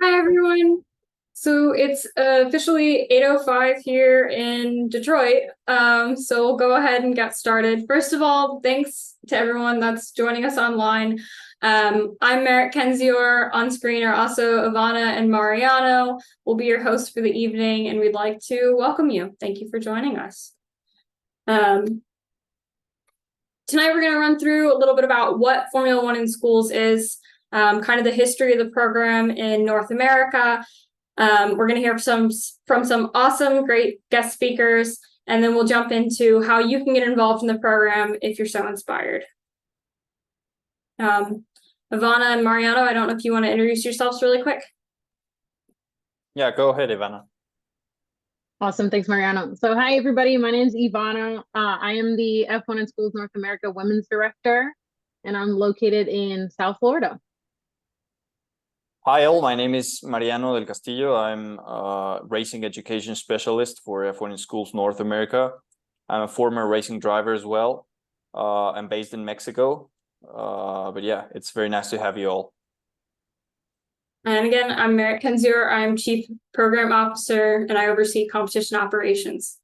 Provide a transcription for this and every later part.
Hi, everyone. So it's officially 8:05 here in Detroit. So we'll go ahead and get started. First of all, thanks to everyone that's joining us online. I'm Merritt Kenzior. On screen are also Ivana and Mariano. We'll be your hosts for the evening, and we'd like to welcome you. Thank you for joining us. Tonight, we're going to run through a little bit about what Formula One in schools is, kind of the history of the program in North America. We're going to hear from some awesome, great guest speakers, and then we'll jump into how you can get involved in the program if you're so inspired. Ivana and Mariano, I don't know if you want to introduce yourselves really quick. Yeah, go ahead, Ivana. Awesome. Thanks, Mariano. So hi, everybody. My name is Ivana. I am the F1 in Schools North America Women's Director, and I'm located in South Florida. Hi, all. My name is Mariano del Castillo. I'm a racing education specialist for F1 in Schools North America. I'm a former racing driver as well. I'm based in Mexico. But yeah, it's very nice to have you all. And again, I'm Merritt Kenzior. I'm Chief Program Officer, and I oversee competition operations.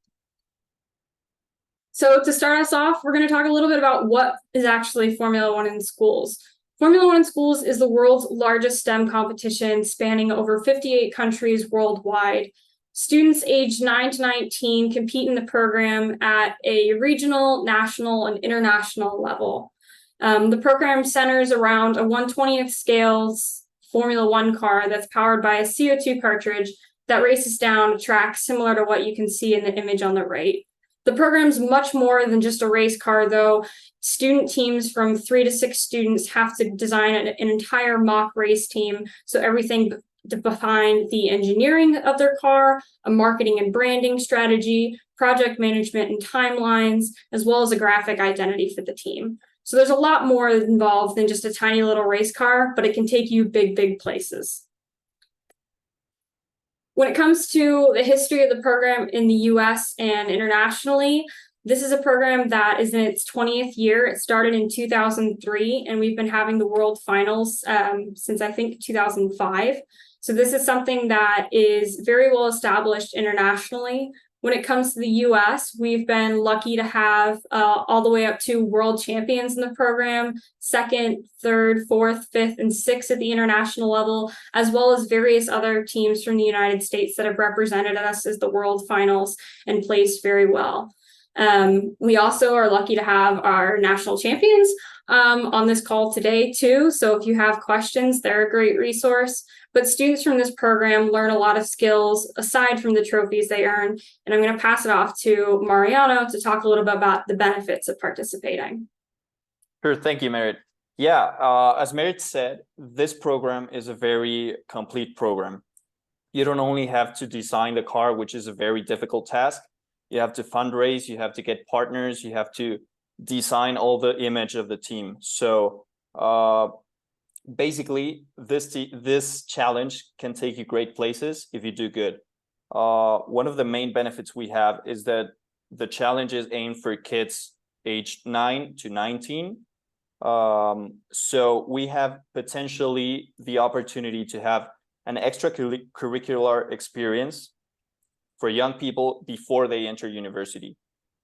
So to start us off, we're going to talk a little bit about what is actually Formula One in schools. Formula One in schools is the world's largest STEM competition spanning over 58 countries worldwide. Students aged 9 to 19 compete in the program at a regional, national, and international level. The program centers around a 1/20th scales Formula One car that's powered by a CO2 cartridge that races down a track similar to what you can see in the image on the right. The program's much more than just a race car, though. Student teams from 3 to 6 students have to design an entire mock race team, so everything behind the engineering of their car, a marketing and branding strategy, project management and timelines, as well as a graphic identity for the team. So there's a lot more involved than just a tiny little race car, but it can take you big, big places. When it comes to the history of the program in the US and internationally, this is a program that is in its 20th year. It started in 2003, and we've been having the World Finals since I think 2005. So this is something that is very well established internationally. When it comes to the US, we've been lucky to have all the way up to world champions in the program, second, third, fourth, fifth, and sixth at the international level, as well as various other teams from the United States that have represented us as the world finals and placed very well. We also are lucky to have our national champions on this call today, too. So if you have questions, they're a great resource. But students from this program learn a lot of skills aside from the trophies they earn. And I'm going to pass it off to Mariano to talk a little bit about the benefits of participating. Sure. Thank you, Merritt. Yeah, as Merritt said, this program is a very complete program. You don't only have to design the car, which is a very difficult task. You have to fundraise, you have to get partners, you have to design all the image of the team. So basically, this challenge can take you great places if you do good. One of the main benefits we have is that the challenge is aimed for kids aged 9 to 19. So we have potentially the opportunity to have an extracurricular experience for young people before they enter university.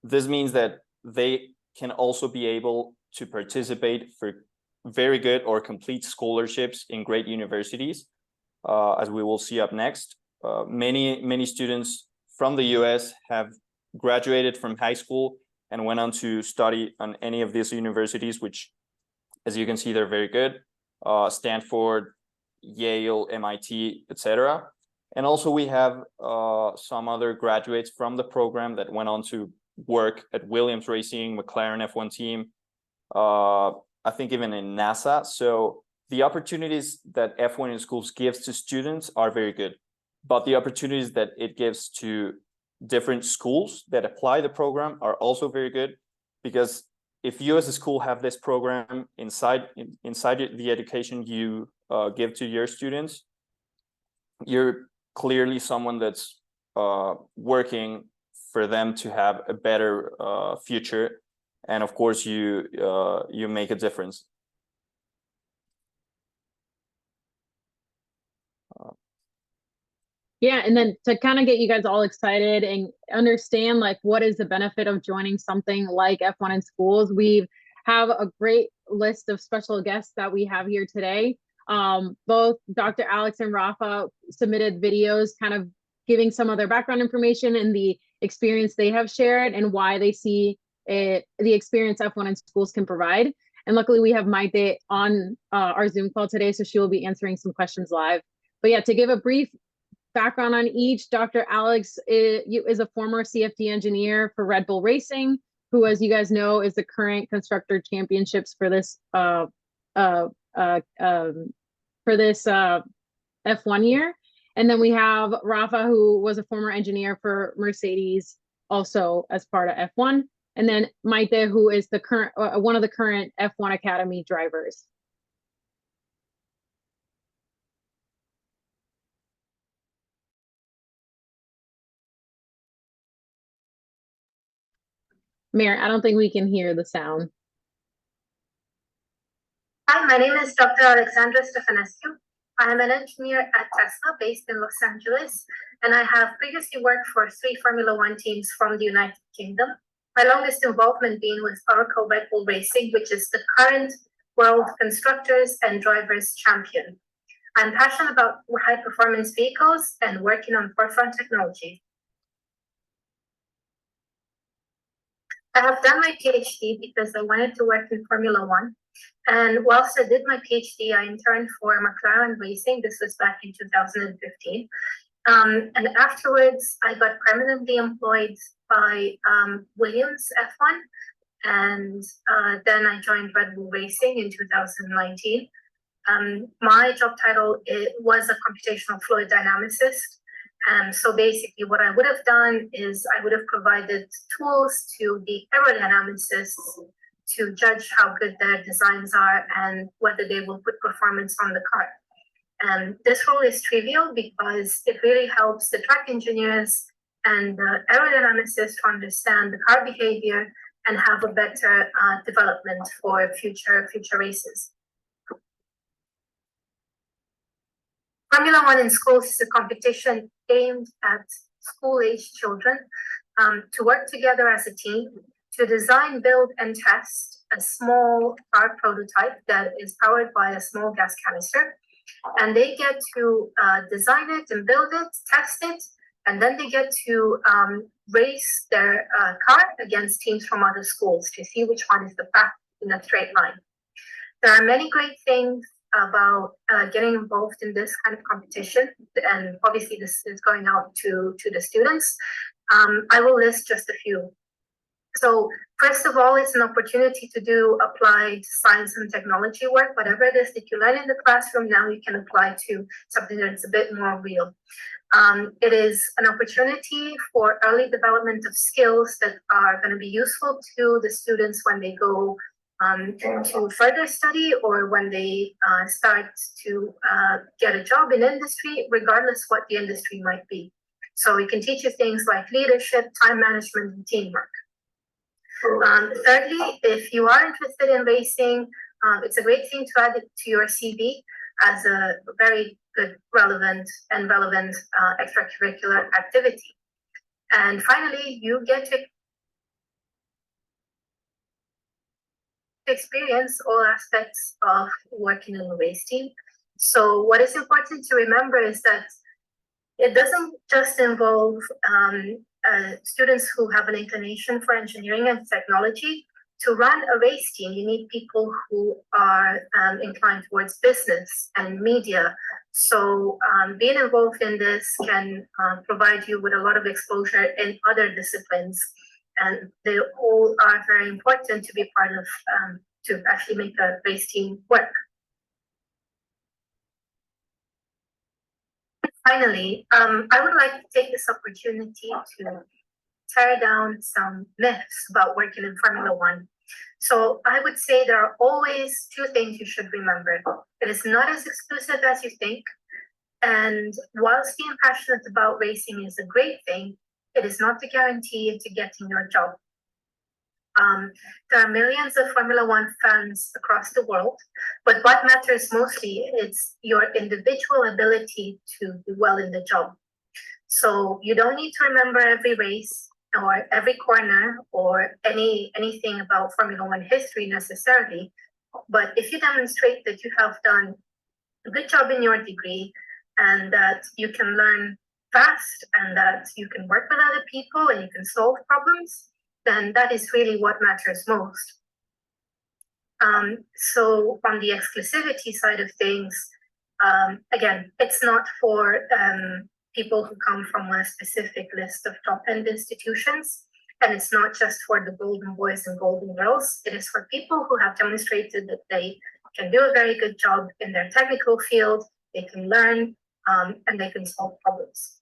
This means that they can also be able to participate for very good or complete scholarships in great universities, as we will see up next. Many students from the US have graduated from high school and went on to study on any of these universities, which, as you can see, they're very good. Stanford, Yale, MIT, etc. And also we have some other graduates from the program that went on to work at Williams Racing, McLaren F1 team, I think even in NASA. So the opportunities that F1 in schools gives to students are very good, but the opportunities that it gives to different schools that apply the program are also very good, because if you as a school have this program inside the education you give to your students, you're clearly someone that's working for them to have a better future, and of course you make a difference. Yeah, and then to kind of get you guys all excited and understand like what is the benefit of joining something like F1 in schools, we have a great list of special guests that we have here today. Both Dr. Alex and Rafa submitted videos kind of giving some of their background information and the experience they have shared and why they see the experience F1 in schools can provide. And luckily we have Maite on our Zoom call today, so she will be answering some questions live. But yeah, to give a brief background on each, Dr. Alex is a former CFD engineer for Red Bull Racing, who, as you guys know, is the current constructor championships for this F1 year. And then we have Rafa, who was a former engineer for Mercedes, also as part of F1. And then Maite, who is the current one of the current F1 Academy drivers. Mayor, I don't think we can hear the sound. Hi, my name is Dr. Alexandra Stefanescu. I am an engineer at Tesla based in Los Angeles, and I have previously worked for 3 Formula One teams from the United Kingdom. My longest involvement being with Oracle Red Bull Racing, which is the current world constructors and drivers champion. I'm passionate about high performance vehicles and working on forefront technology. I have done my PhD because I wanted to work in Formula One. And whilst I did my PhD, I interned for McLaren Racing. This was back in 2015. And afterwards, I got permanently employed by Williams F1. And then I joined Red Bull Racing in 2019. My job title was a computational fluid dynamicist. So basically what I would have done is I would have provided tools to the aerodynamicists to judge how good their designs are and whether they will put performance on the car. And this role is trivial because it really helps the track engineers and the aerodynamicists to understand the car behavior and have a better development for future races. Formula One in schools is a competition aimed at school-age children to work together as a team to design, build, and test a small car prototype that is powered by a small gas canister. And they get to design it and build it, test it, and then they get to race their car against teams from other schools to see which one is the fastest in a straight line. There are many great things about getting involved in this kind of competition, and obviously this is going out to the students. I will list just a few. So first of all, it's an opportunity to do applied science and technology work. Whatever it is that you learn in the classroom, now you can apply to something that's a bit more real. It is an opportunity for early development of skills that are going to be useful to the students when they go to further study or when they start to get a job in industry, regardless what the industry might be. So we can teach you things like leadership, time management, and teamwork. Thirdly, if you are interested in racing, it's a great thing to add it to your CV as a very good, relevant extracurricular activity. And finally, you get to experience all aspects of working in a race team. So what is important to remember is that it doesn't just involve students who have an inclination for engineering and technology. To run a race team, you need people who are inclined towards business and media. So being involved in this can provide you with a lot of exposure in other disciplines. And they all are very important to be part of, to actually make a race team work. Finally, I would like to take this opportunity to tear down some myths about working in Formula One. So I would say there are always 2 things you should remember. It is not as exclusive as you think. And whilst being passionate about racing is a great thing, it is not the guarantee to getting your job. There are millions of Formula One fans across the world, but what matters mostly is your individual ability to do well in the job. So you don't need to remember every race or every corner or anything about Formula One history necessarily. But if you demonstrate that you have done a good job in your degree and that you can learn fast and that you can work with other people and you can solve problems, then that is really what matters most. So on the exclusivity side of things, again, it's not for people who come from a specific list of top-end institutions, and it's not just for the golden boys and golden girls. It is for people who have demonstrated that they can do a very good job in their technical field, they can learn, and they can solve problems.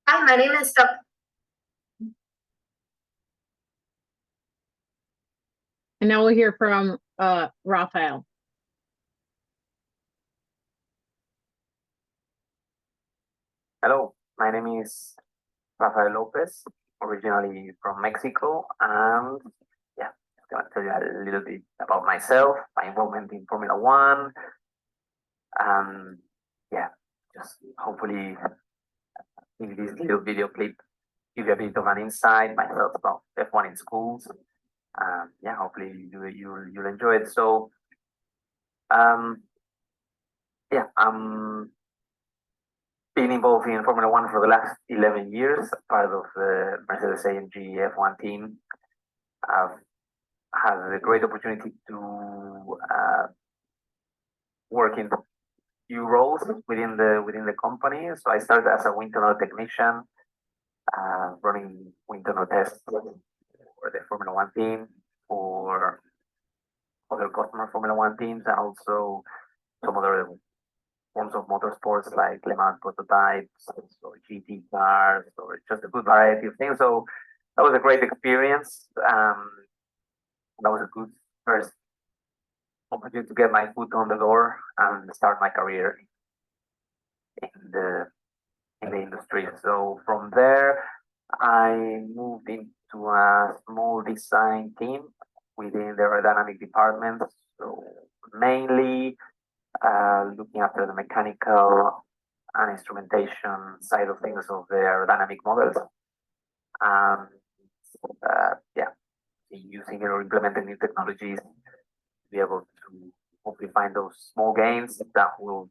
Hi, my name is Dr. And now we'll hear from Rafael. Hello, my name is Rafael López, originally from Mexico, and yeah, I'm gonna tell you a little bit about myself, my involvement in Formula One, and yeah, just hopefully in this little video clip give you a bit of an insight myself about F1 in schools. Yeah, hopefully you'll enjoy it. So, yeah, I'm been involved in Formula One for the last 11 years, part of the Mercedes-AMG F1 team. I've had the great opportunity to work in few roles within the company. So I started as a wind tunnel technician, running wind tunnel tests for the Formula One team, for other customer Formula One teams, and also some other forms of motorsports like Le Mans prototypes, or GT cars, or just a good variety of things. So that was a great experience. That was a good first opportunity to get my foot on the door and start my career in the industry. So from there, I moved into a small design team within the aerodynamic department. So mainly looking after the mechanical and instrumentation side of things of the aerodynamic models. Yeah, using or implementing new technologies to be able to hopefully find those small gains that will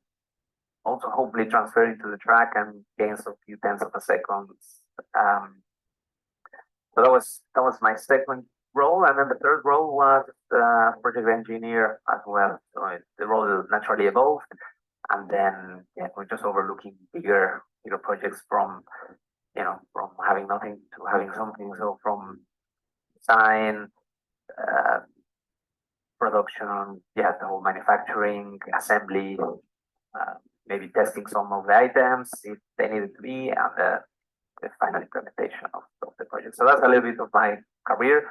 also hopefully transfer into the track and gains of few tenths of a second. So that was my second role, and then the third role was project engineer as well. So the role naturally evolved, and then yeah, we're just overlooking bigger projects from from having nothing to having something. So from design, production, yeah, the whole manufacturing, assembly, maybe testing some of the items if they needed to be, and the final implementation of the project. So that's a little bit of my career.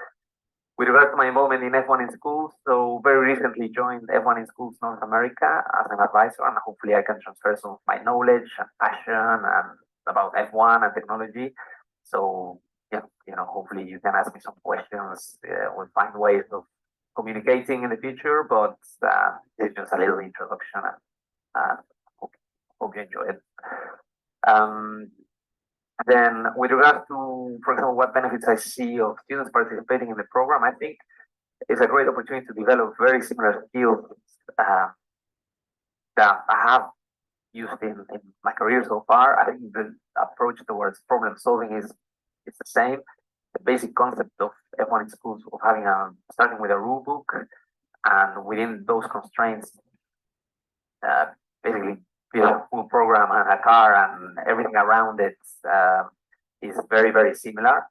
With regard to my involvement in F1 in schools, so very recently joined F1 in schools North America as an advisor, and hopefully I can transfer some of my knowledge and passion and about F1 and technology. So yeah, hopefully you can ask me some questions. We'll find ways of communicating in the future, but it's just a little introduction, and hope you enjoy it. Then with regards to, for example, what benefits I see of students participating in the program, I think it's a great opportunity to develop very similar skills that I have used in my career so far. I think the approach towards problem solving is the same. The basic concept of F1 in schools of having starting with a rule book, and within those constraints, basically build a full program and a car and everything around it is very, very similar.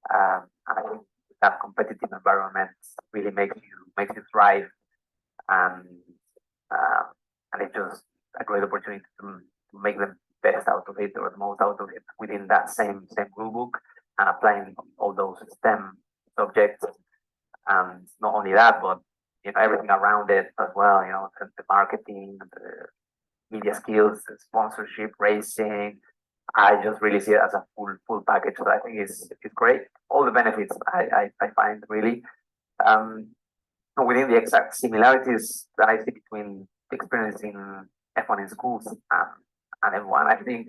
And I think that competitive environment really makes you thrive, and it's just a great opportunity to make the best out of it, or the most out of it within that same rule book, and applying all those STEM subjects. And not only that, but everything around it as well. The marketing, the media skills, the sponsorship, racing. I just really see it as a full package. So I think it's great. All the benefits I find really within the exact similarities that I see between experiencing F1 in schools and everyone. I think,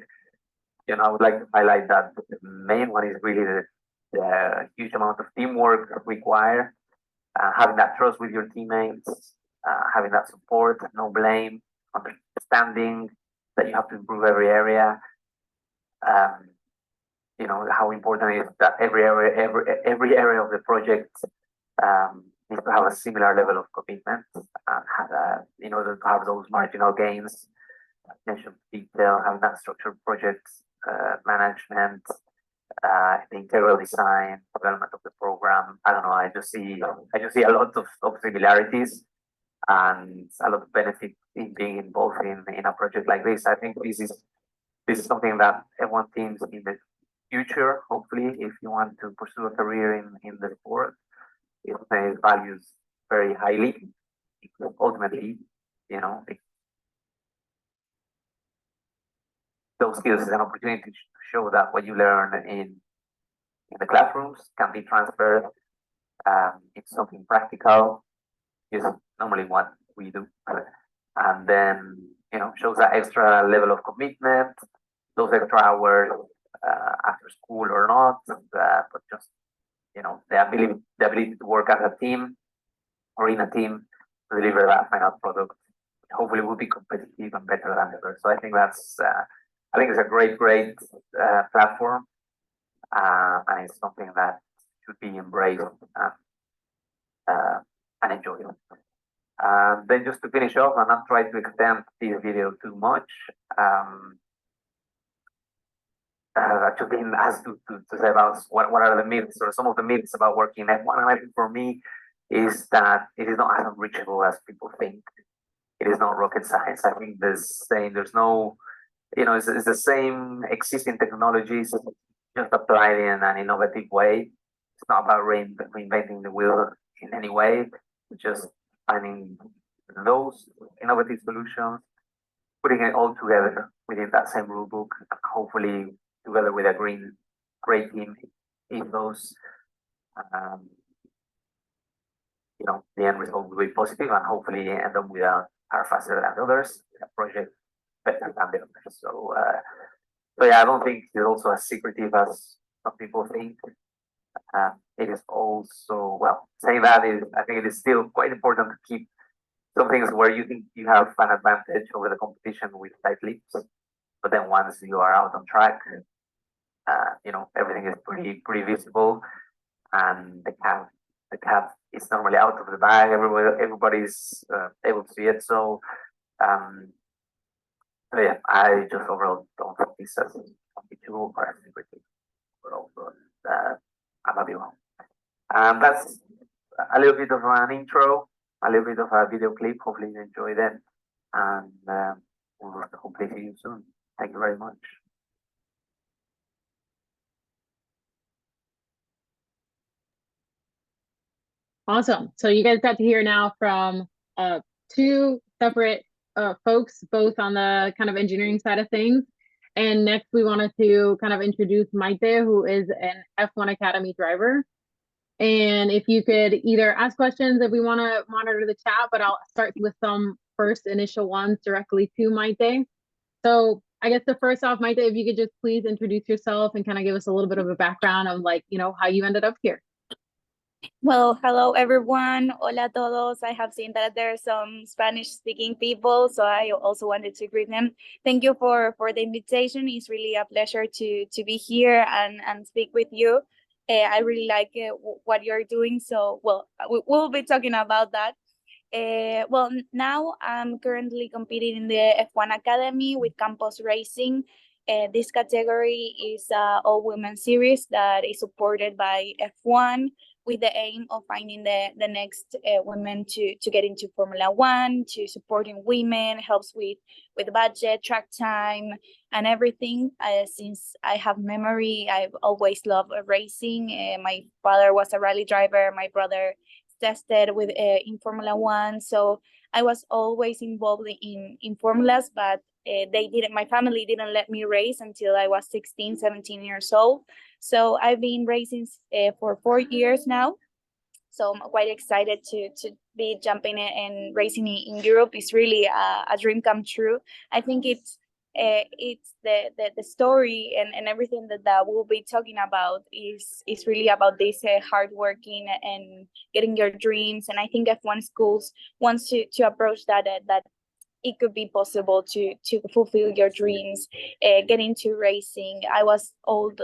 I would like to highlight that the main one is really the huge amount of teamwork required, having that trust with your teammates, having that support, no blame, understanding that you have to improve every area. How important it is that every area of the project needs to have a similar level of commitment and in order to have those marginal gains, attention to detail, having that structured project management, the integral design, development of the program. I don't know. I just see a lot of similarities and a lot of benefit in being involved in a project like this. I think this is something that everyone teams in the future, hopefully, if you want to pursue a career in the sport, it values very highly. Ultimately, those skills is an opportunity to show that what you learn in the classrooms can be transferred into something practical, is normally what we do. And then, shows that extra level of commitment, those extra hours after school or not, but just, the ability to work as a team or in a team to deliver that final product, hopefully will be competitive and better than ever. So I think it's a great platform, and it's something that should be embraced and enjoyed. Then just to finish off and not try to extend this video too much, I've been asked to say about what are the myths or some of the myths about working in F1, and I think for me is that it is not as unreachable as people think. It is not rocket science. I think there's no, it's the same existing technologies, just applied in an innovative way. It's not about reinventing the wheel in any way. It's just finding those innovative solutions, putting it all together within that same rule book, and hopefully together with a great team in those, the end result will be positive and hopefully end up with are faster than others, a project better than the others. So yeah, I don't think it's also as secretive as some people think. It is also, saying that I think it is still quite important to keep some things where you think you have an advantage over the competition with tight lips. But then once you are out on track, everything is pretty visible, and the cat is normally out of the bag. Everybody's able to see it. So yeah, I just overall don't think this as too or as secretive. Overall, I'm a bit wrong. That's a little bit of an intro, a little bit of a video clip. Hopefully you enjoyed it, and we'll hopefully see you soon. Thank you very much. Awesome. So you guys got to hear now from two separate folks, both on the kind of engineering side of things. And next we wanted to kind of introduce Maite, who is an F1 Academy driver. And if you could either ask questions if we want to monitor the chat, but I'll start with some first initial ones directly to Maite. So I guess the first off, Maite, if you could just please introduce yourself and kind of give us a little bit of a background of how you ended up here. Well, hello everyone. Hola todos. I have seen that there are some Spanish-speaking people, so I also wanted to greet them. Thank you for the invitation. It's really a pleasure to be here and speak with you. I really like what you're doing. So, we'll be talking about that. Now I'm currently competing in the F1 Academy with Campus Racing. This category is an all-women series that is supported by F1, with the aim of finding the next women to get into Formula One, to supporting women, helps with budget, track time, and everything. Since I have memory, I've always loved racing. My father was a rally driver. My brother tested in Formula One, so I was always involved in formulas, but my family didn't let me race until I was 16, 17 years old. So I've been racing for 4 years now. So I'm quite excited to be jumping in and racing in Europe. It's really a dream come true. I think it's the story and everything that we'll be talking about is really about this hard working and getting your dreams. And I think F1 schools wants to approach that it could be possible to fulfill your dreams, get into racing. I was old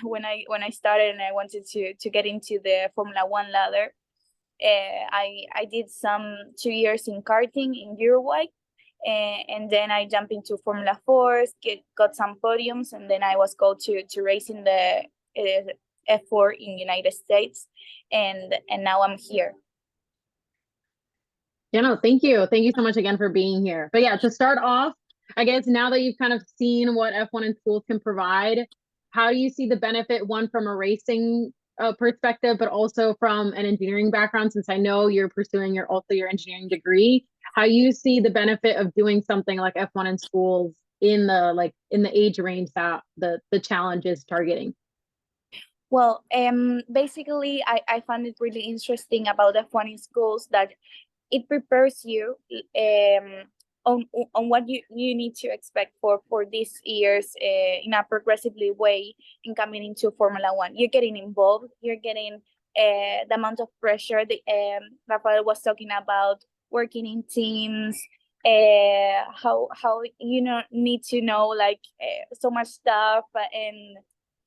when I started, and I wanted to get into the Formula One ladder. I did some 2 years in karting in Uruguay, and then I jumped into Formula 4, got some podiums, and then I was called to race in the F4 in United States, and now I'm here. Yeah, no, thank you. Thank you so much again for being here. But yeah, to start off, I guess now that you've kind of seen what F1 in schools can provide, how do you see the benefit, one from a racing perspective, but also from an engineering background, since I know you're pursuing your engineering degree, how you see the benefit of doing something like F1 in schools in the age range that the challenge is targeting? Well, basically, I found it really interesting about F1 in schools that it prepares you on what you need to expect for these years in a progressively way in coming into Formula One. You're getting involved, you're getting the amount of pressure that Rafael was talking about, working in teams, how you need to know like so much stuff, and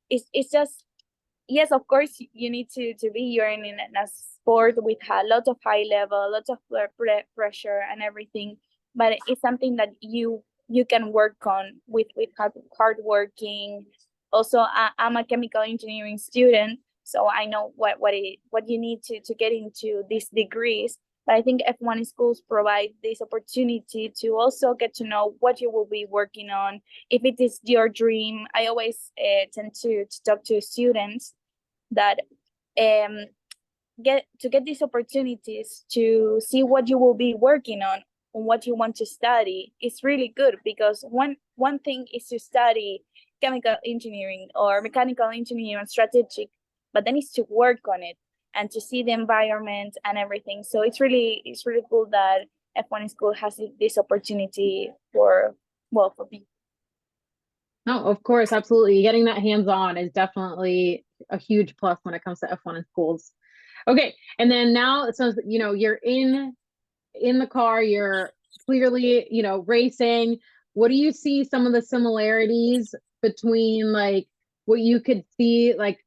it's just, yes, of course, you need to be, you're in a sport with a lot of high level, lots of pressure and everything, but it's something that you can work on with hard working. Also, I'm a chemical engineering student, so I know what you need to get into these degrees. But I think F1 schools provide this opportunity to also get to know what you will be working on. If it is your dream, I always tend to talk to students that get these opportunities to see what you will be working on what you want to study. It's really good, because one thing is to study chemical engineering or mechanical engineering strategic, but then it's to work on it and to see the environment and everything. So it's really cool that F1 school has this opportunity for people. No, of course, absolutely. Getting that hands-on is definitely a huge plus when it comes to F1 in schools. Okay, and then now, so you're in the car, you're clearly racing. What do you see some of the similarities between like what you could see like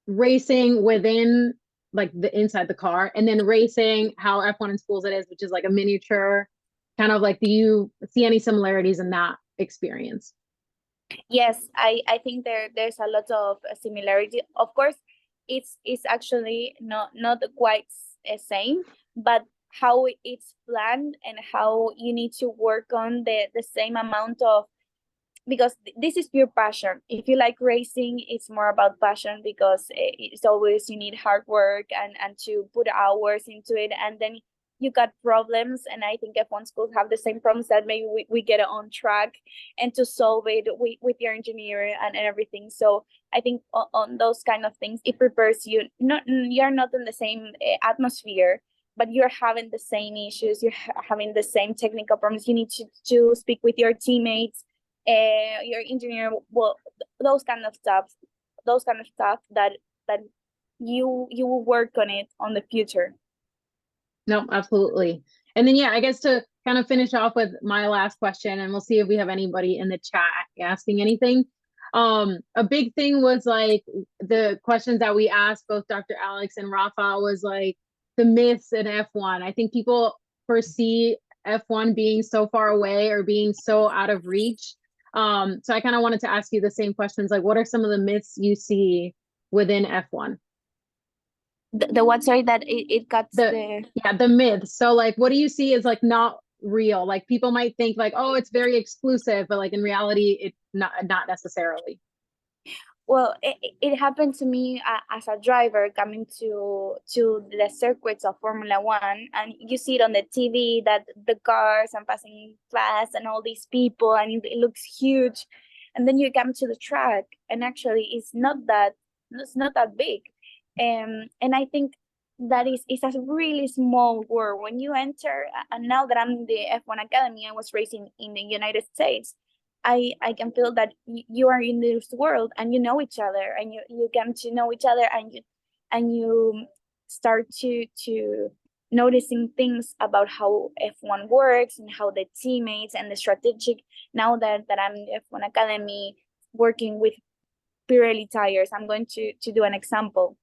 racing within like the inside the car, and then racing how F1 in schools it is, which is like a miniature kind of like, do you see any similarities in that experience? Yes, I think there's a lot of similarity. Of course, it's actually not quite the same, but how it's planned and how you need to work on the same amount of, because this is your passion. If you like racing, it's more about passion, because it's always, you need hard work and to put hours into it, and then you got problems, and I think F1 schools have the same problems that maybe we get it on track, and to solve it with your engineer and everything. So I think on those kind of things, it prepares you. You're not in the same atmosphere, but you're having the same issues, you're having the same technical problems. You need to speak with your teammates, your engineer, those kind of stuff that you will work on it on the future. No, absolutely. And then, yeah, I guess to kind of finish off with my last question, and we'll see if we have anybody in the chat asking anything. A big thing was like the questions that we asked both Dr. Alex and Rafa was like the myths in F1. I think people foresee F1 being so far away or being so out of reach. So I kind of wanted to ask you the same questions, like what are some of the myths you see within F1? The what, sorry, that it got the myths. So like what do you see as like not real? Like people might think like, oh, it's very exclusive, but like in reality it's not necessarily. Well, it happened to me as a driver coming to the circuits of Formula One, and you see it on the TV that the cars and passing fast and all these people, and it looks huge, and then you come to the track and actually it's not that big. And I think that is a really small world. When you enter, and now that I'm in the F1 Academy, I was racing in the United States. I can feel that you are in this world and you know each other, and you get to know each other, and you start to noticing things about how F1 works and how the teammates and the strategic. Now that I'm in the F1 Academy working with Pirelli tires, I'm going to do an example.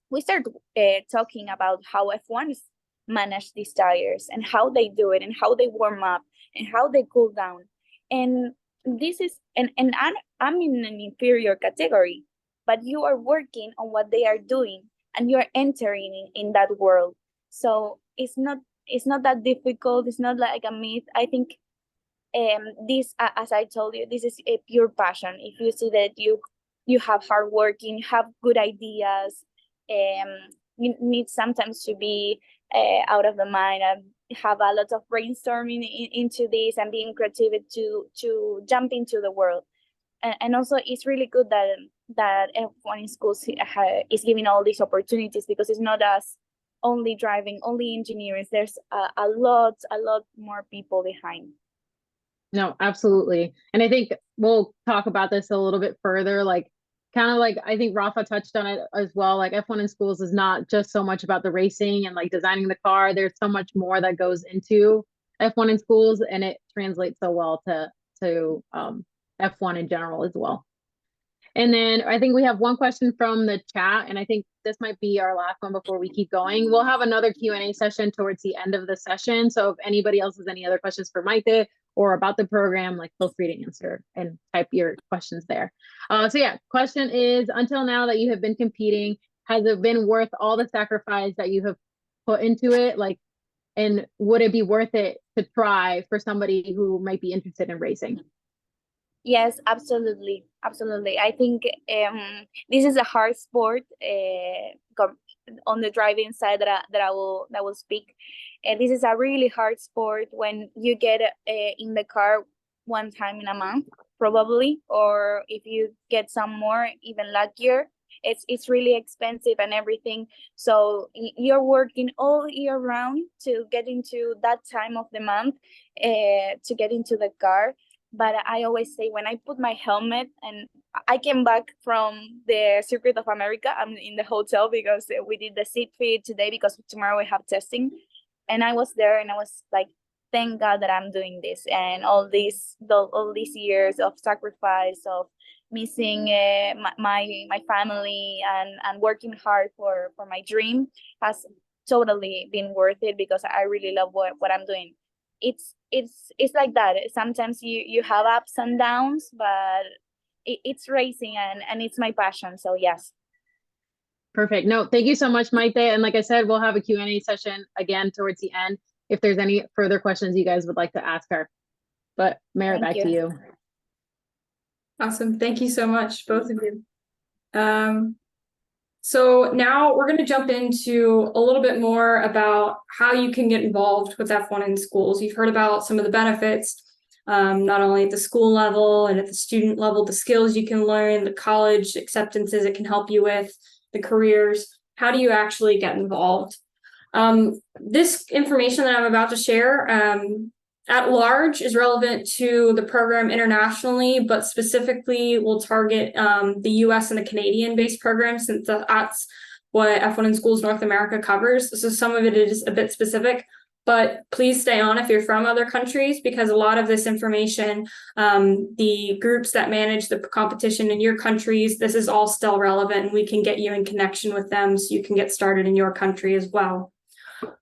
We start talking about how F1s manage these tires and how they do it and how they warm up and how they cool down. And this is, and I'm in an inferior category, but you are working on what they are doing and you're entering in that world. So it's not that difficult. It's not like a myth. I think this, as I told you, this is a pure passion. If you see that you have hard working, have good ideas, you need sometimes to be out of the mind and have a lot of brainstorming into this and being creative to jump into the world. And also it's really good that F1 in schools is giving all these opportunities, because it's not us only driving, only engineers. There's a lot more people behind. No, absolutely. And I think we'll talk about this a little bit further, like kind of like, I think Rafa touched on it as well. Like F1 in schools is not just so much about the racing and like designing the car. There's so much more that goes into F1 in schools, and it translates so well to F1 in general as well. And then I think we have one question from the chat, and I think this might be our last one before we keep going. We'll have another Q&A session towards the end of the session. So if anybody else has any other questions for Maite or about the program, like feel free to answer and type your questions there. So yeah, question is, until now that you have been competing, has it been worth all the sacrifice that you have put into it? Like, and would it be worth it to try for somebody who might be interested in racing? Yes, absolutely. I think this is a hard sport on the driving side that I will speak. This is a really hard sport when you get in the car one time in a month, probably, or if you get some more, even luckier. It's really expensive and everything. So you're working all year round to get into that time of the month to get into the car. But I always say, when I put my helmet, and I came back from the Circuit of America, I'm in the hotel because we did the seat feed today because tomorrow we have testing. And I was there and I was like, thank God that I'm doing this. And all these years of sacrifice, of missing my family and working hard for my dream has totally been worth it, because I really love what I'm doing. It's like that. Sometimes you have ups and downs, but it's racing and it's my passion. So yes. Perfect. No, thank you so much, Maite. And like I said, we'll have a Q&A session again towards the end if there's any further questions you guys would like to ask her. But Mara, back to you. Awesome. Thank you so much, both of you. So now we're going to jump into a little bit more about how you can get involved with F1 in schools. You've heard about some of the benefits, not only at the school level and at the student level, the skills you can learn, the college acceptances it can help you with, the careers. How do you actually get involved? This information that I'm about to share at large is relevant to the program internationally, but specifically will target the US and the Canadian-based programs, since that's what F1 in Schools North America covers. So some of it is a bit specific, but please stay on if you're from other countries, because a lot of this information, the groups that manage the competition in your countries, this is all still relevant, and we can get you in connection with them so you can get started in your country as well.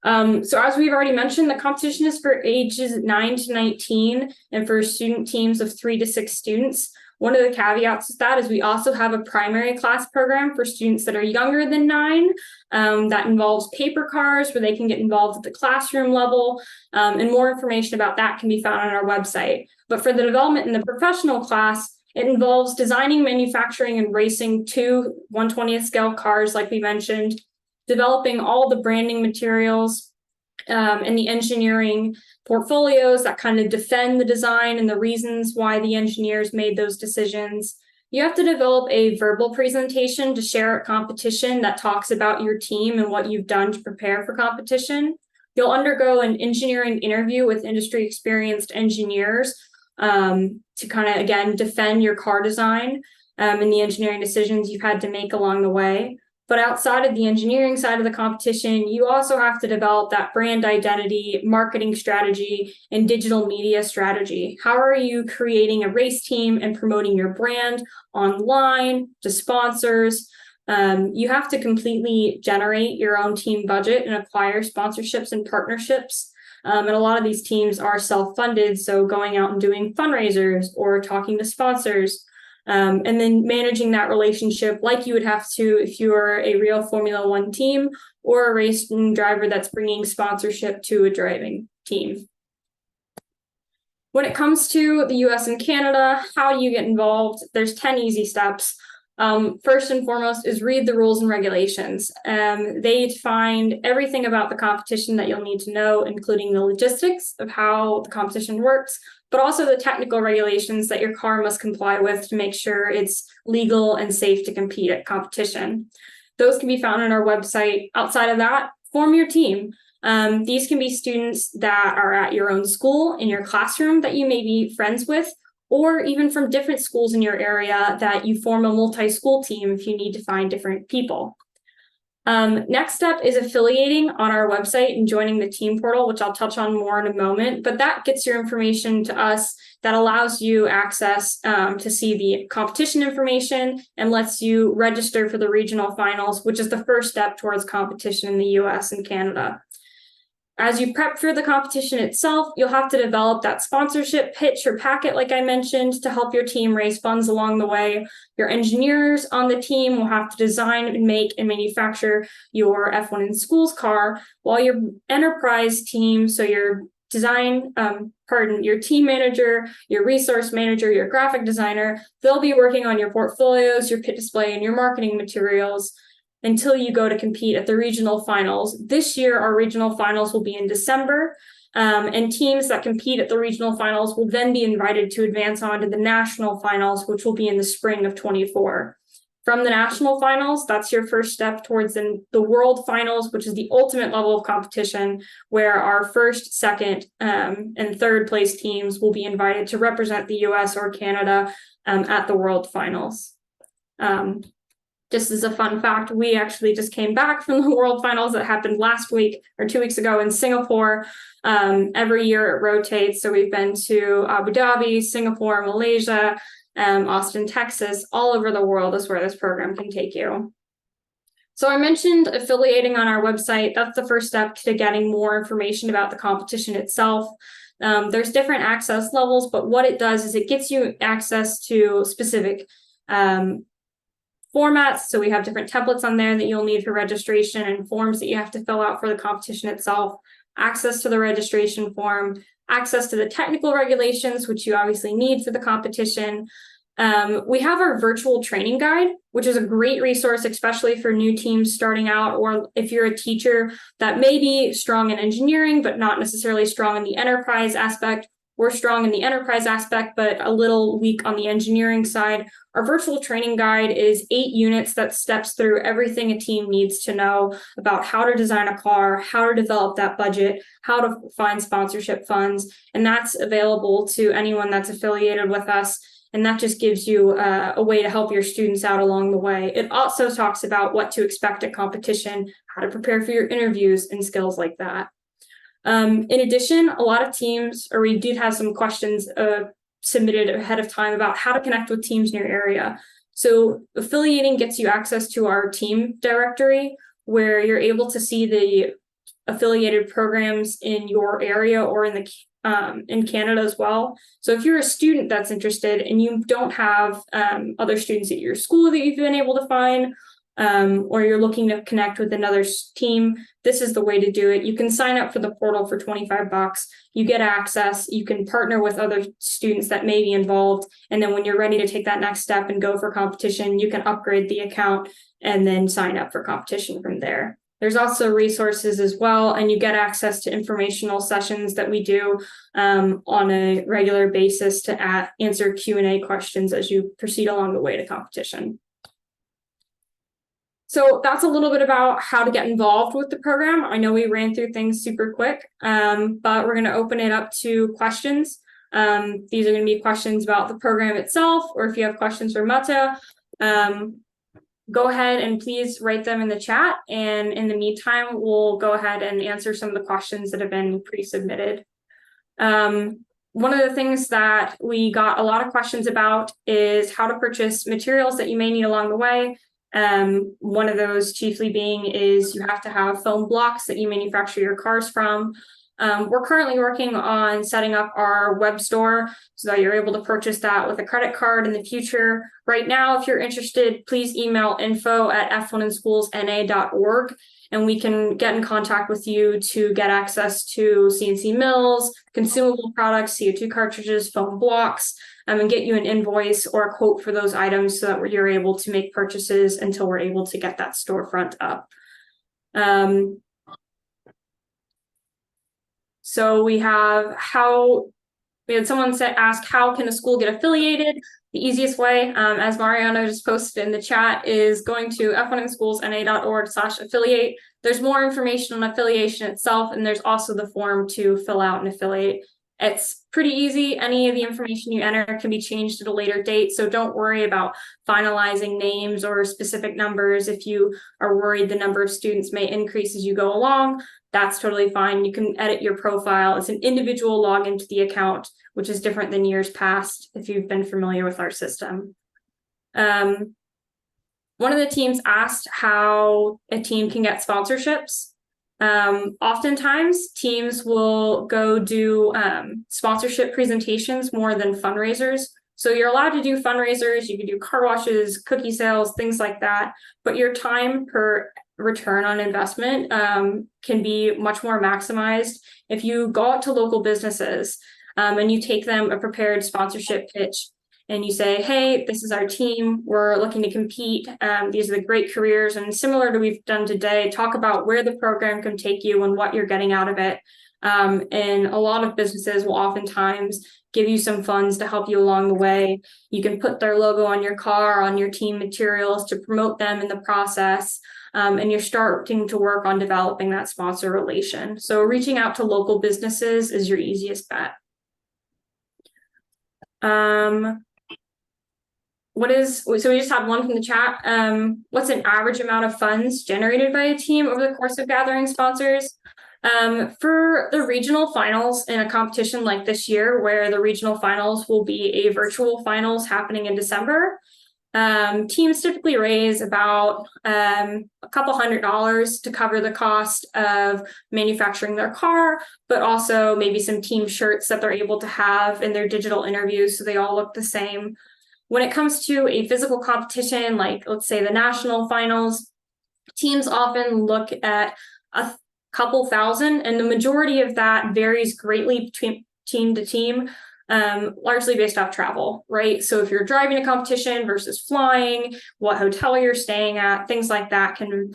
So as we've already mentioned, the competition is for ages 9 to 19 and for student teams of 3 to 6 students. One of the caveats with that is we also have a primary class program for students that are younger than 9 that involves paper cars where they can get involved at the classroom level, and more information about that can be found on our website. But for the development in the professional class, it involves designing, manufacturing, and racing 2 1/20th scale cars, like we mentioned, developing all the branding materials and the engineering portfolios that kind of defend the design and the reasons why the engineers made those decisions, You have to develop a verbal presentation to share at competition that talks about your team and what you've done to prepare for competition. You'll undergo an engineering interview with industry experienced engineers to kind of, again, defend your car design and the engineering decisions you've had to make along the way. But outside of the engineering side of the competition, you also have to develop that brand identity, marketing strategy, and digital media strategy. How are you creating a race team and promoting your brand online to sponsors? You have to completely generate your own team budget and acquire sponsorships and partnerships. And a lot of these teams are self-funded, so going out and doing fundraisers or talking to sponsors. And then managing that relationship like you would have to if you are a real Formula One team or a racing driver that's bringing sponsorship to a driving team. When it comes to the US and Canada, how do you get involved? There's 10 easy steps. First and foremost is read the rules and regulations. They define everything about the competition that you'll need to know, including the logistics of how the competition works, but also the technical regulations that your car must comply with to make sure it's legal and safe to compete at competition. Those can be found on our website. Outside of that, form your team. These can be students that are at your own school, in your classroom that you may be friends with, or even from different schools in your area that you form a multi-school team if you need to find different people. Next step is affiliating on our website and joining the team portal, which I'll touch on more in a moment, but that gets your information to us that allows you access to see the competition information and lets you register for the regional finals, which is the first step towards competition in the US and Canada. As you prep for the competition itself, you'll have to develop that sponsorship pitch or packet, like I mentioned, to help your team raise funds along the way. Your engineers on the team will have to design and make and manufacture your F1 in Schools car, while your enterprise team, so your your team manager, your resource manager, your graphic designer, they'll be working on your portfolios, your pit display, and your marketing materials until you go to compete at the regional finals. This year, our regional finals will be in December, and teams that compete at the regional finals will then be invited to advance on to the national finals, which will be in the spring of 24. From the national finals, that's your first step towards the world finals, which is the ultimate level of competition, where our first, second, and third place teams will be invited to represent the US or Canada at the world finals. Just as a fun fact, we actually just came back from the World Finals that happened last week or 2 weeks ago in Singapore. Every year it rotates. So we've been to Abu Dhabi, Singapore, Malaysia, Austin, Texas, all over the world is where this program can take you. So I mentioned affiliating on our website. That's the first step to getting more information about the competition itself. There's different access levels, but what it does is it gets you access to specific formats. So we have different templates on there that you'll need for registration and forms that you have to fill out for the competition itself, access to the registration form, access to the technical regulations, which you obviously need for the competition. We have our virtual training guide, which is a great resource, especially for new teams starting out, or if you're a teacher that may be strong in engineering, but not necessarily strong in the enterprise aspect. We're strong in the enterprise aspect, but a little weak on the engineering side. Our virtual training guide is 8 units that steps through everything a team needs to know about how to design a car, how to develop that budget, how to find sponsorship funds, and that's available to anyone that's affiliated with us. And that just gives you a way to help your students out along the way. It also talks about what to expect at competition, how to prepare for your interviews, and skills like that. In addition, a lot of teams, or we did have some questions submitted ahead of time about how to connect with teams in your area. So affiliating gets you access to our team directory, where you're able to see the affiliated programs in your area or in Canada as well. So if you're a student that's interested and you don't have other students at your school that you've been able to find, or you're looking to connect with another team, this is the way to do it. You can sign up for the portal for $25. You get access. You can partner with other students that may be involved. And then when you're ready to take that next step and go for competition, you can upgrade the account and then sign up for competition from there. There's also resources as well, and you get access to informational sessions that we do on a regular basis to answer Q&A questions as you proceed along the way to competition. So that's a little bit about how to get involved with the program. I know we ran through things super quick, but we're going to open it up to questions. These are going to be questions about the program itself, or if you have questions for Maite, go ahead and please write them in the chat. And in the meantime, we'll go ahead and answer some of the questions that have been pre-submitted. One of the things that we got a lot of questions about is how to purchase materials that you may need along the way. One of those chiefly being is you have to have foam blocks that you manufacture your cars from. We're currently working on setting up our web store so that you're able to purchase that with a credit card in the future. Right now, if you're interested, please email info@f1inschools.na.org and we can get in contact with you to get access to CNC mills, consumable products, CO2 cartridges, foam blocks, and get you an invoice or a quote for those items so that you're able to make purchases until we're able to get that storefront up. So we had someone ask, how can a school get affiliated? The easiest way, as Mariana just posted in the chat, is going to f1inschools.na.org/affiliate. There's more information on affiliation itself, and there's also the form to fill out and affiliate. It's pretty easy. Any of the information you enter can be changed at a later date, so don't worry about finalizing names or specific numbers. If you are worried the number of students may increase as you go along, that's totally fine. You can edit your profile. It's an individual login to the account, which is different than years past if you've been familiar with our system. One of the teams asked how a team can get sponsorships. Oftentimes, teams will go do sponsorship presentations more than fundraisers. So you're allowed to do fundraisers, you can do car washes, cookie sales, things like that, but your time per return on investment can be much more maximized if you go out to local businesses and you take them a prepared sponsorship pitch and you say, hey, this is our team, we're looking to compete, these are the great careers, and similar to what we've done today, talk about where the program can take you and what you're getting out of it. And a lot of businesses will oftentimes give you some funds to help you along the way. You can put their logo on your car, on your team materials to promote them in the process. And you're starting to work on developing that sponsor relation. So reaching out to local businesses is your easiest bet. So we just have one from the chat. What's an average amount of funds generated by a team over the course of gathering sponsors? For the regional finals in a competition like this year, where the regional finals will be a virtual finals happening in December, teams typically raise about a couple $100 to cover the cost of manufacturing their car, but also maybe some team shirts that they're able to have in their digital interviews so they all look the same. When it comes to a physical competition, like let's say the national finals, teams often look at a couple thousand, and the majority of that varies greatly between team to team. Largely based off travel, right? So if you're driving a competition versus flying, what hotel you're staying at, things like that can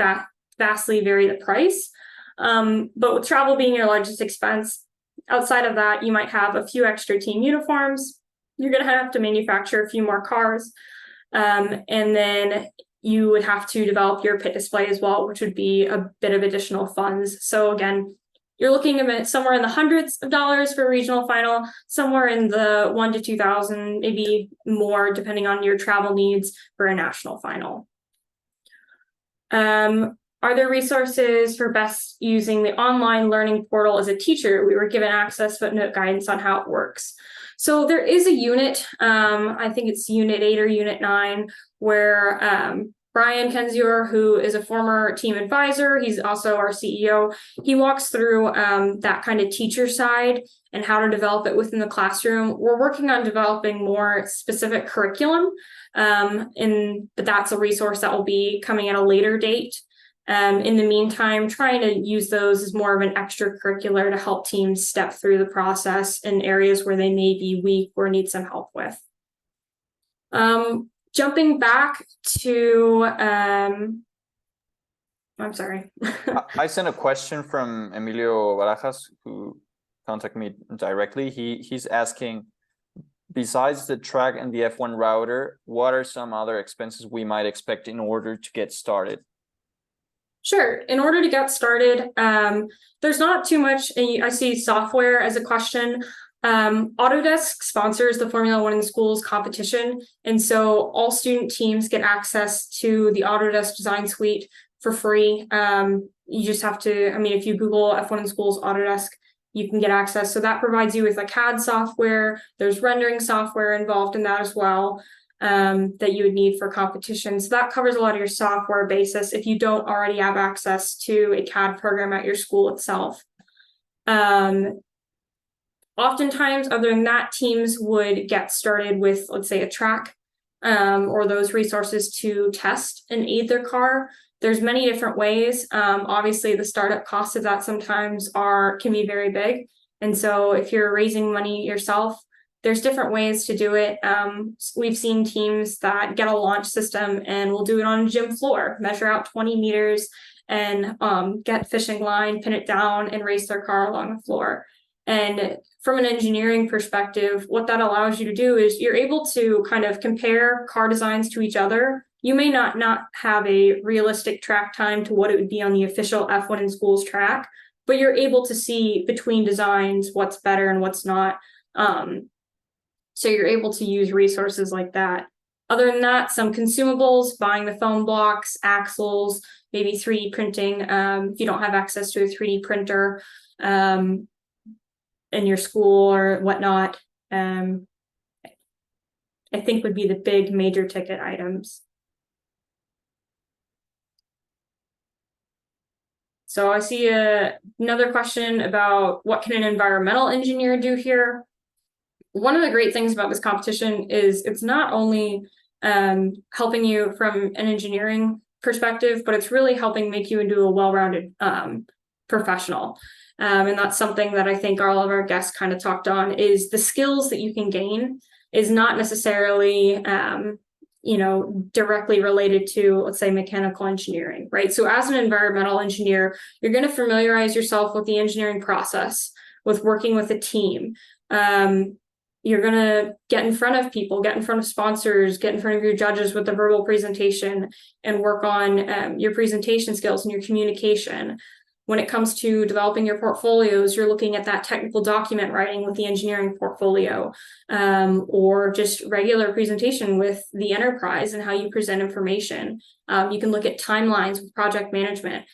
vastly vary the price. But with travel being your largest expense, outside of that, you might have a few extra team uniforms. You're going to have to manufacture a few more cars. And then you would have to develop your pit display as well, which would be a bit of additional funds. So again, you're looking at somewhere in the hundreds of dollars for a regional final, somewhere in the $1,000 to $2,000, maybe more, depending on your travel needs for a national final. Are there resources for best using the online learning portal as a teacher? We were given access, but no guidance on how it works. So there is a unit, I think it's Unit 8 or Unit 9, where Brian Kenzior, who is a former team advisor, he's also our CEO, he walks through that kind of teacher side and how to develop it within the classroom. We're working on developing more specific curriculum, but that's a resource that will be coming at a later date. In the meantime, trying to use those as more of an extracurricular to help teams step through the process in areas where they may be weak or need some help with. Jumping back to I'm sorry. I sent a question from Emilio Barajas, who contacted me directly. He's asking, besides the track and the F1 router, what are some other expenses we might expect in order to get started? Sure. In order to get started, there's not too much. I see software as a question. Autodesk sponsors the Formula One in Schools competition. And so all student teams get access to the Autodesk Design Suite for free. You just have to, I mean, if you Google F1 in Schools Autodesk, you can get access. So that provides you with a CAD software. There's rendering software involved in that as well, that you would need for competition. So that covers a lot of your software basis if you don't already have access to a CAD program at your school itself. Oftentimes, other than that, teams would get started with, let's say, a track or those resources to test and aid their car. There's many different ways. Obviously, the startup costs of that sometimes can be very big. And so if you're raising money yourself, there's different ways to do it. We've seen teams that get a launch system and will do it on a gym floor, measure out 20 meters and get fishing line, pin it down and race their car along the floor. And from an engineering perspective, what that allows you to do is you're able to kind of compare car designs to each other. You may not have a realistic track time to what it would be on the official F1 in Schools track, but you're able to see between designs what's better and what's not. So you're able to use resources like that. Other than that, some consumables, buying the foam blocks, axles, maybe 3D printing. If you don't have access to a 3D printer in your school or whatnot, I think would be the big major ticket items. So I see another question about what can an environmental engineer do here? One of the great things about this competition is it's not only helping you from an engineering perspective, but it's really helping make you into a well-rounded professional. And that's something that I think all of our guests kind of talked on, is the skills that you can gain is not necessarily directly related to, let's say, mechanical engineering, right? So as an environmental engineer, you're going to familiarize yourself with the engineering process, with working with a team. You're going to get in front of people, get in front of sponsors, get in front of your judges with the verbal presentation and work on your presentation skills and your communication. When it comes to developing your portfolios, you're looking at that technical document writing with the engineering portfolio, or just regular presentation with the enterprise and how you present information. You can look at timelines with project management.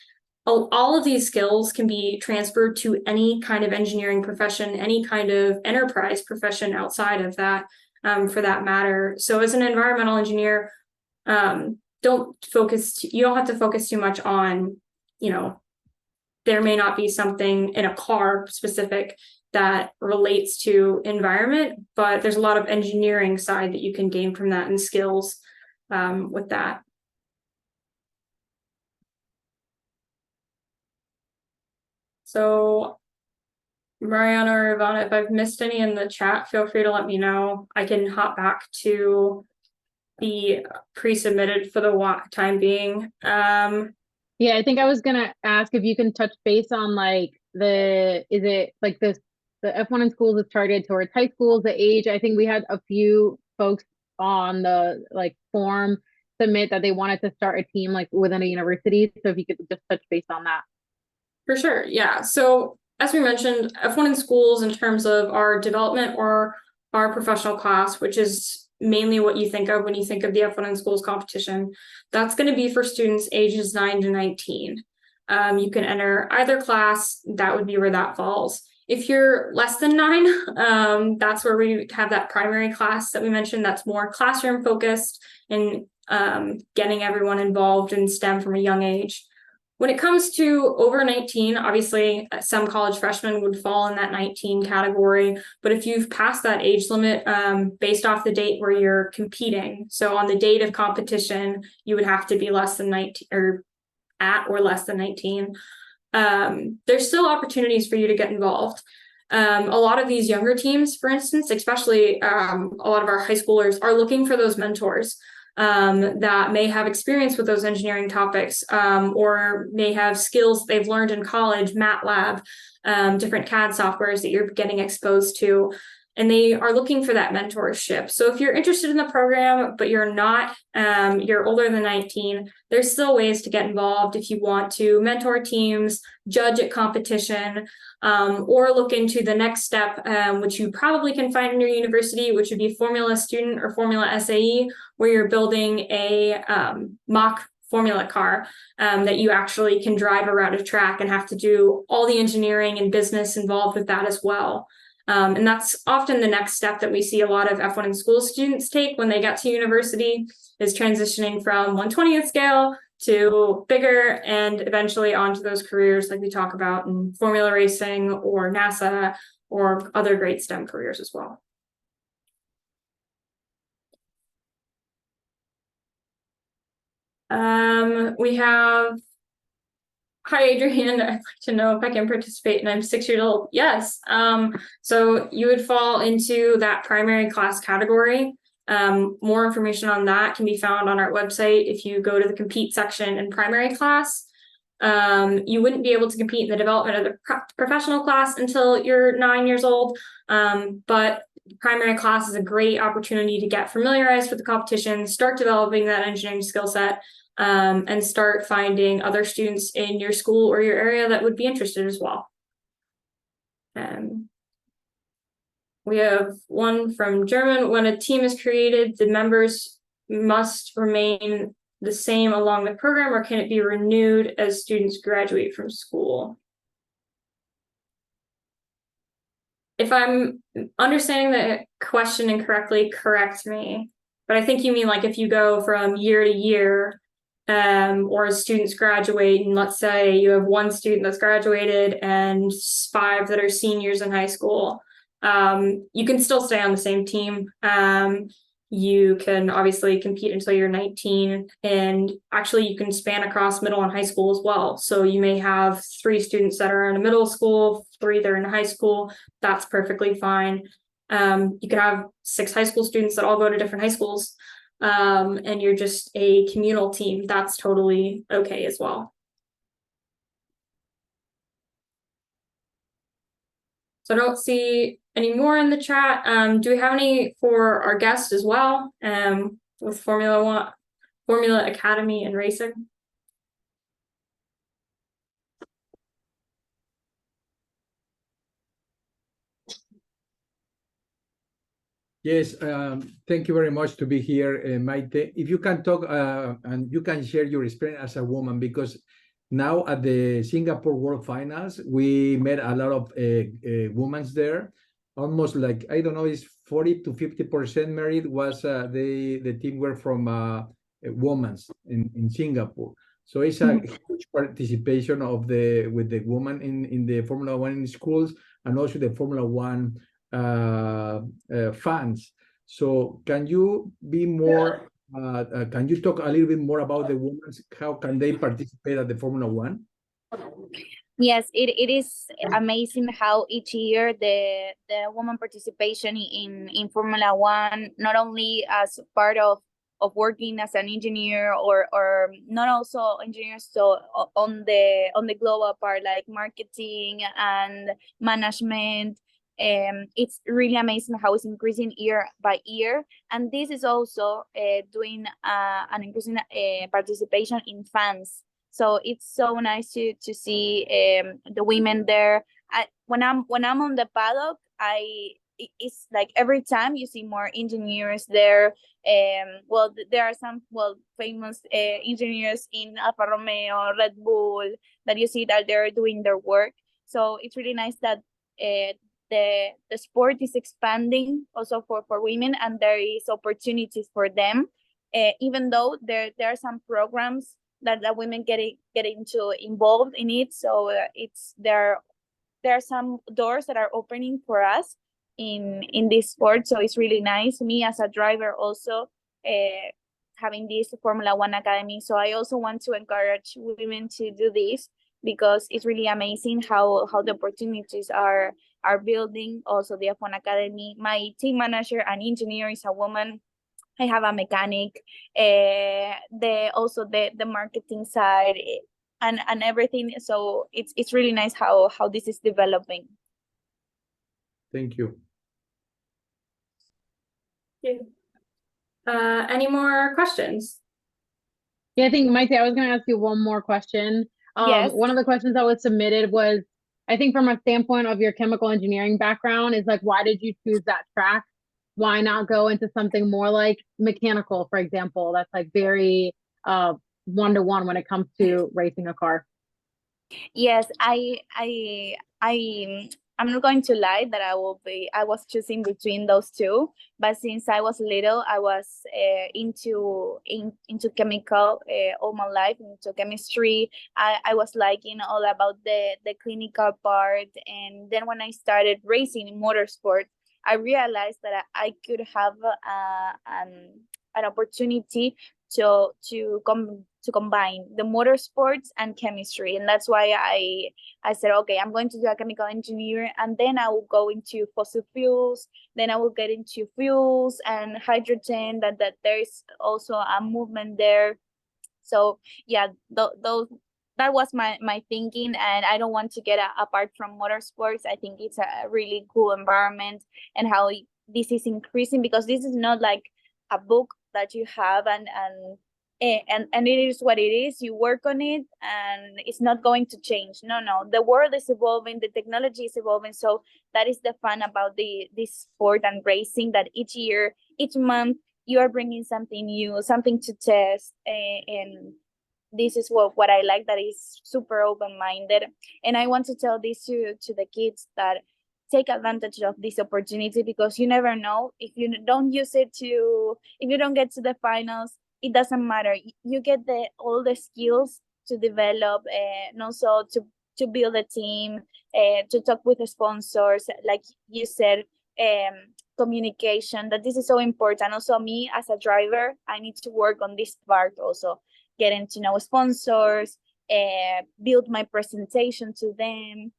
All of these skills can be transferred to any kind of engineering profession, any kind of enterprise profession outside of that, for that matter. So as an environmental engineer, you don't have to focus too much on, there may not be something in a car specific that relates to environment, but there's a lot of engineering side that you can gain from that and skills with that. So Mariana or Ivana, if I've missed any in the chat, feel free to let me know. I can hop back to the pre-submitted for the time being. Yeah, I think I was gonna ask if you can touch base on is it like the F1 in Schools is targeted towards high schools, the age. I think we had a few folks on the form submit that they wanted to start a team within a university. So if you could just touch base on that. For sure, yeah. So as we mentioned, F1 in Schools in terms of our development or our professional class, which is mainly what you think of when you think of the F1 in Schools competition, that's going to be for students ages 9 to 19. You can enter either class, that would be where that falls. If you're less than 9, that's where we have that primary class that we mentioned, that's more classroom focused and getting everyone involved in STEM from a young age. When it comes to over 19, obviously some college freshmen would fall in that 19 category, but if you've passed that age limit based off the date where you're competing, so on the date of competition, you would have to be less than 19 or at or less than 19. There's still opportunities for you to get involved. A lot of these younger teams, for instance, especially a lot of our high schoolers are looking for those mentors. that may have experience with those engineering topics, or may have skills they've learned in college, MATLAB, different CAD softwares that you're getting exposed to. And they are looking for that mentorship. So if you're interested in the program, but you're not, you're older than 19, there's still ways to get involved if you want to mentor teams, judge at competition, or look into the next step, which you probably can find in your university, which would be Formula Student or Formula SAE, where you're building a mock formula car that you actually can drive around a track and have to do all the engineering and business involved with that as well. And that's often the next step that we see a lot of F1 in school students take when they get to university, is transitioning from 1/20th scale to bigger and eventually onto those careers like we talk about in formula racing or NASA or other great STEM careers as well. We have, hi, Adrian, I'd like to know if I can participate and I'm 6 years old. Yes. So you would fall into that primary class category. More information on that can be found on our website. If you go to the compete section in primary class, you wouldn't be able to compete in the development of the professional class until you're 9 years old. But primary class is a great opportunity to get familiarized with the competition, start developing that engineering skill set, and start finding other students in your school or your area that would be interested as well. We have one from German. When a team is created, the members must remain the same along the program, or can it be renewed as students graduate from school? If I'm understanding the question incorrectly, correct me. But I think you mean like if you go from year to year, or as students graduate, and let's say you have one student that's graduated and 5 that are seniors in high school, you can still stay on the same team. You can obviously compete until you're 19, and actually you can span across middle and high school as well. So you may have 3 students that are in a middle school, 3 that are in high school. That's perfectly fine. You can have 6 high school students that all go to different high schools, and you're just a communal team. That's totally okay as well. So I don't see any more in the chat. Do we have any for our guest as well, with Formula Academy and racing? Yes, thank you very much to be here, Maite. If you can talk and you can share your experience as a woman, because now at the Singapore World Finals, we met a lot of women there. Almost like, I don't know, it's 40 to 50% merit was the team were from women in Singapore. So it's a huge participation of with the women in the Formula One in schools, and also the Formula One fans. So can you be more, can you talk a little bit more about the women? How can they participate at the Formula One? Yes, it is amazing how each year the woman participation in Formula One, not only as part of working as an engineer or not also engineers, so on the global part like marketing and management. It's really amazing how it's increasing year by year, and this is also doing an increasing participation in fans. So it's so nice to see the women there. When I'm on the paddock, it's like every time you see more engineers there. Well, there are some famous engineers in Alfa Romeo, Red Bull, that you see that they're doing their work. So it's really nice that the sport is expanding also for women, and there is opportunities for them. Even though there are some programs that women get involved in it, so there are some doors that are opening for us in this sport. So it's really nice. Me as a driver also having this Formula One Academy. So I also want to encourage women to do this, because it's really amazing how the opportunities are building. Also the F1 Academy. My team manager and engineer is a woman. I have a mechanic, the marketing side, and everything. So it's really nice how this is developing. Thank you. Any more questions? Yeah, I think, Maite, I was going to ask you one more question. Yes. One of the questions that was submitted was, I think from a standpoint of your chemical engineering background, is like, why did you choose that track? Why not go into something more like mechanical, for example, that's like very one-to-one when it comes to racing a car? Yes, I'm not going to lie that I was choosing between those two, but since I was little, I was into chemical all my life, into chemistry. I was liking all about the clinical part, and then when I started racing in motorsport, I realized that I could have an opportunity to combine the motorsports and chemistry, and that's why I said, okay, I'm going to do a chemical engineer, and then I will go into fossil fuels, then I will get into fuels and hydrogen, that there is also a movement there. So yeah, that was my thinking, and I don't want to get apart from motorsports. I think it's a really cool environment, and how this is increasing, because this is not like a book that you have and it is what it is. You work on it and it's not going to change. No, the world is evolving, the technology is evolving. So that is the fun about this sport and racing, that each year, each month, you are bringing something new, something to test, and this is what I like, that is super open-minded. And I want to tell this to the kids, that take advantage of this opportunity, because you never know, if you don't use it if you don't get to the finals, it doesn't matter. You get all the skills to develop, and also to build a team, to talk with the sponsors, like you said, communication, that this is so important. Also, me as a driver, I need to work on this part also, getting to know sponsors, build my presentation to them.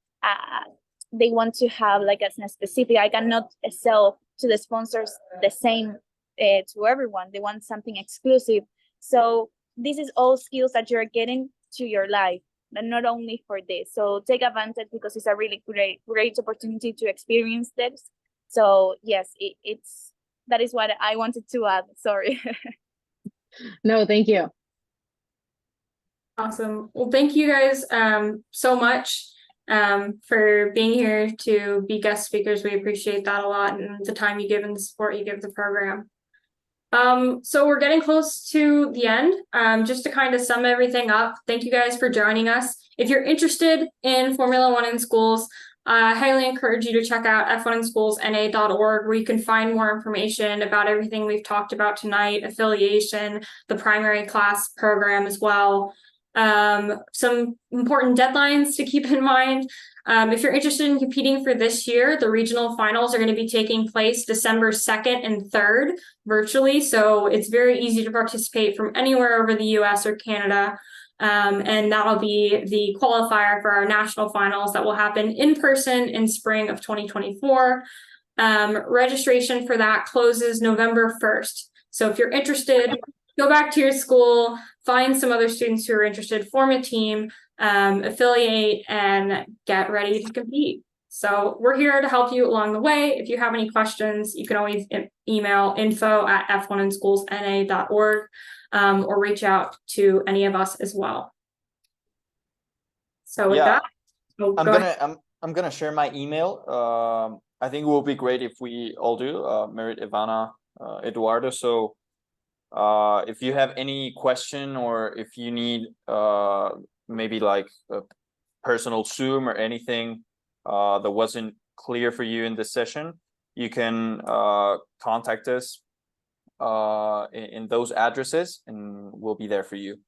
They want to have like a specific, I cannot sell to the sponsors the same to everyone. They want something exclusive. So this is all skills that you're getting to your life, but not only for this. So take advantage, because it's a really great opportunity to experience this. So yes, that is what I wanted to add. Sorry. No, thank you. Awesome. Well, thank you guys so much for being here to be guest speakers. We appreciate that a lot, and the time you give and the support you give the program. So we're getting close to the end. Just to kind of sum everything up, thank you guys for joining us. If you're interested in Formula One in schools, I highly encourage you to check out f1inschoolsna.org, where you can find more information about everything we've talked about tonight, affiliation, the primary class program as well. Some important deadlines to keep in mind. If you're interested in competing for this year, the regional finals are going to be taking place December 2nd and 3rd virtually. So it's very easy to participate from anywhere over the US or Canada. And that'll be the qualifier for our national finals that will happen in person in spring of 2024. Registration for that closes November 1st. So if you're interested, go back to your school, find some other students who are interested, form a team, affiliate, and get ready to compete. So we're here to help you along the way. If you have any questions, you can always email info@f1inschoolsna.org, or reach out to any of us as well. So with that, I'm gonna share my email. I think it will be great if we all do, Merit, Ivana, Eduardo. So if you have any question, or if you need maybe like a personal Zoom or anything that wasn't clear for you in this session, you can contact us in those addresses, and we'll be there for you.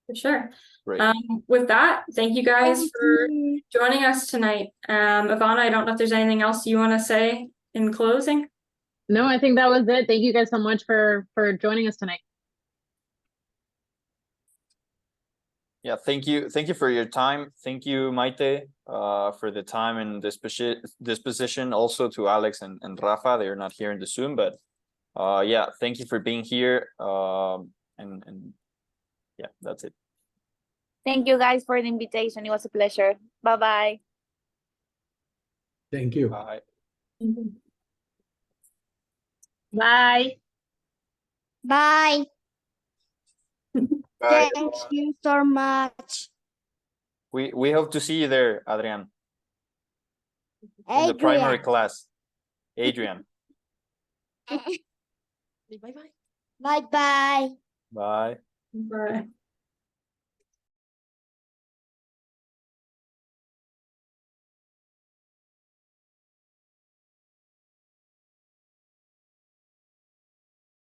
For sure. Great. With that, thank you guys for joining us tonight. Ivana, I don't know if there's anything else you want to say in closing. No, I think that was it. Thank you guys so much for joining us tonight. Yeah, thank you for your time. Thank you, Maite, for the time and disposition. Also to Alex and Rafa, they're not here in the Zoom, but yeah, thank you for being here. And yeah, that's it. Thank you guys for the invitation. It was a pleasure. Bye-bye. Thank you. Bye. Bye. Bye. Bye. Thank you so much. We hope to see you there, Adrian, in the primary Adrian. class. Adrian. Bye-bye. Bye-bye. Bye. Bye.